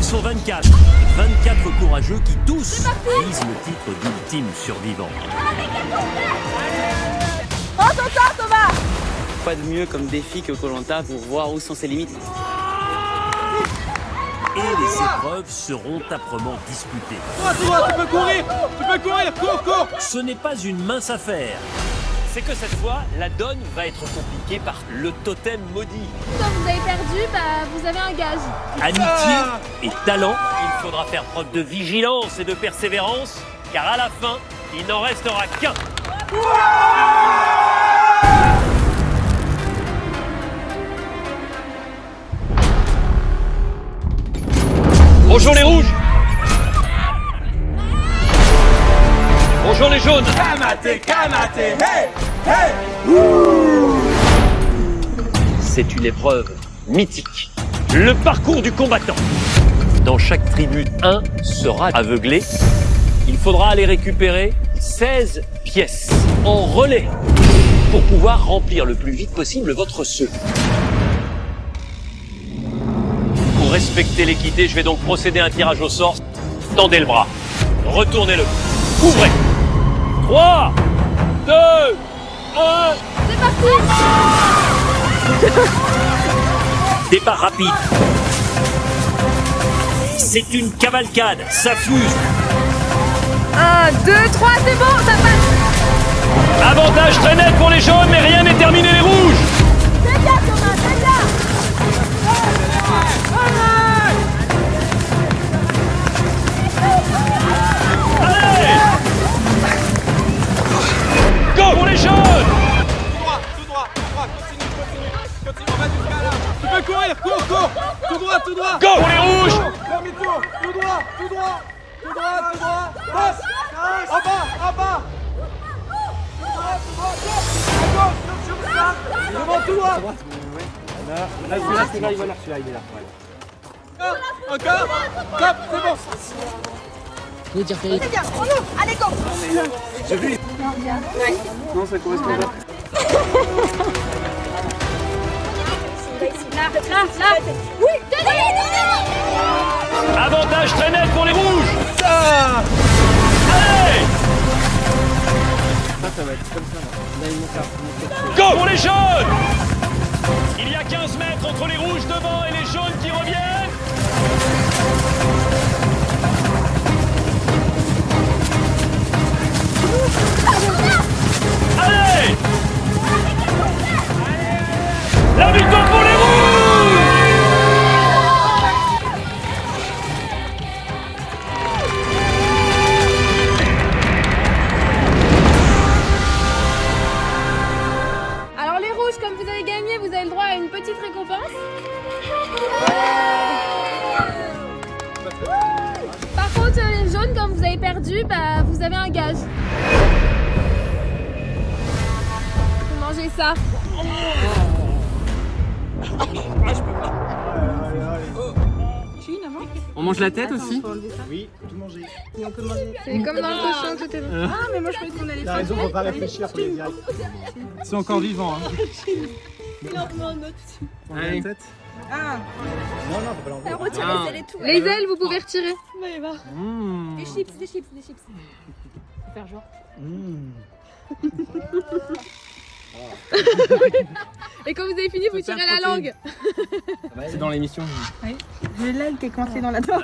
sont 24. 24 courageux qui tous visent le titre d'ultime survivant. Prends ton temps, Thomas! Pas de mieux comme défi que Koh-Lanta pour voir où sont ses limites. Et les épreuves seront âprement disputées. Toi, tu peux courir! Cours! Ce n'est pas une mince affaire. C'est que cette fois, la donne va être compliquée par le totem maudit. Quand vous avez perdu, vous avez un gage. Amitié et talent, il faudra faire preuve de vigilance et de persévérance, car à la fin, il n'en restera qu'un. Bonjour les rouges. Bonjour les jaunes. Kamate, hey! C'est une épreuve mythique. Le parcours du combattant. Dans chaque tribu, un sera aveuglé. Il faudra aller récupérer 16 pièces en relais pour pouvoir remplir le plus vite possible votre seau. Pour respecter l'équité, je vais donc procéder à un tirage au sort. Tendez le bras. Retournez-le. Ouvrez. 3, 2, 1. C'est parti! Départ rapide. C'est une cavalcade. Ça fuse. 1, 2, 3, c'est bon, ça passe! Avantage très net pour les jaunes, mais rien n'est terminé les rouges. C'est bien, Thomas, c'est bien! Allez! Go pour les jaunes! Tout droit, continue, on va jusqu'à là. Tu peux courir, cours, tout droit. Go pour les rouges! Demi-tour, tout droit, passe, en bas. Devant, tout droit. Là, celui-là, il va là, celui-là, il est là. Encore, top, c'est bon. C'est bien, on ouvre, allez, go! Non, ça correspond pas. Là! Oui! Tenez! Avantage très net pour les rouges! Allez! Ça va être comme ça, là. Là, ils vont faire. Go pour les jaunes! Il y a 15 mètres entre les rouges devant et les jaunes qui reviennent. Allez! La victoire pour les rouges! Alors les rouges, comme vous avez gagné, vous avez le droit à une petite récompense. Par contre, les jaunes, comme vous avez perdu, vous avez un gage. Vous mangez ça. On mange la tête aussi? C'est comme dans le cochon, tout est bon. Ah, mais moi je croyais qu'on allait T'as raison, faut pas réfléchir, faut les direct. Ils sont encore vivants, hein. Il en prend un autre. Allez. tête. Ah, Non, faut pas l'enlever. retire Ah. les ailes et tout. Les ailes, vous pouvez retirer. Bah, il va. Mmh. Des chips. Faut faire genre. Et quand vous avez fini, vous tirez la langue. C'est dans l'émission. J'ai l'aile qui est coincée dans la dent.